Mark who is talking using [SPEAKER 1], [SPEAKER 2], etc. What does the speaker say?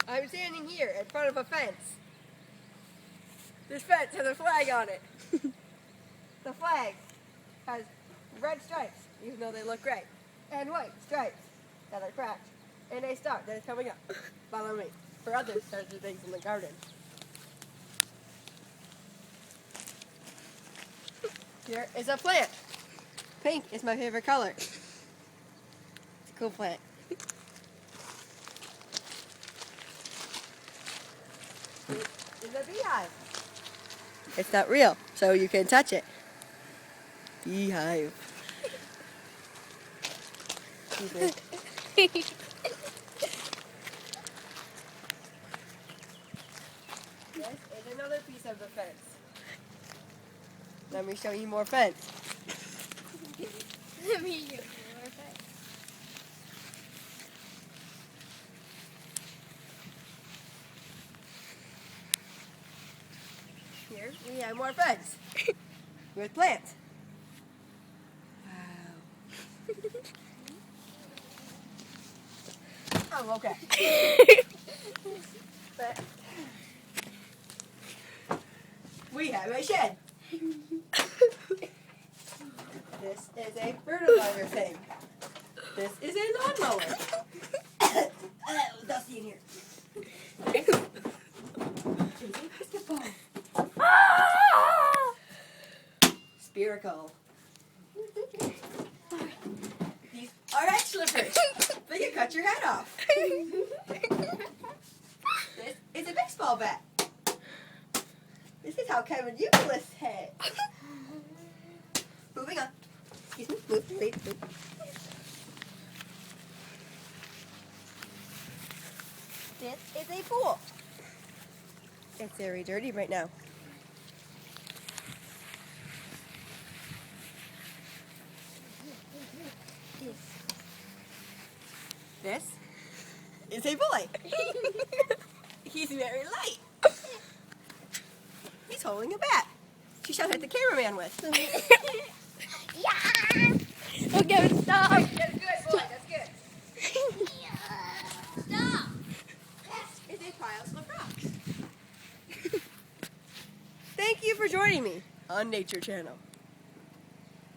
[SPEAKER 1] I'm standing here in front of a fence. This fence has a flag on it. The flag has red stripes, even though they look gray, and white stripes that are cracked, and a star that is coming up. Follow me for other sorts of things in the garden. Here is a plant. Pink is my favorite color. It's a cool plant. It is a beehive. It's not real, so you can touch it. Beehive. Excuse me. This is another piece of the fence. Let me show you more fence.
[SPEAKER 2] Let me show you more fence.
[SPEAKER 1] Here we have more fence with plants. Wow. Oh, okay. We have a shed. This is a fertilizer thing. This is a lawnmower. It was dusty in here. This is a basketball. Spherical. These are egg slippers. They can cut your head off. This is a baseball bat. This is how Kevin uses his head. Moving on. Excuse me. Move, please. Move. This is a pool. It's very dirty right now. This is a boy. He's very light. He's holding a bat. She shall hit the cameraman with.
[SPEAKER 2] Yeah! Okay, stop!
[SPEAKER 1] That's good, boy. That's good.
[SPEAKER 2] Stop!
[SPEAKER 1] This is a pile of rocks. Thank you for joining me on Nature Channel.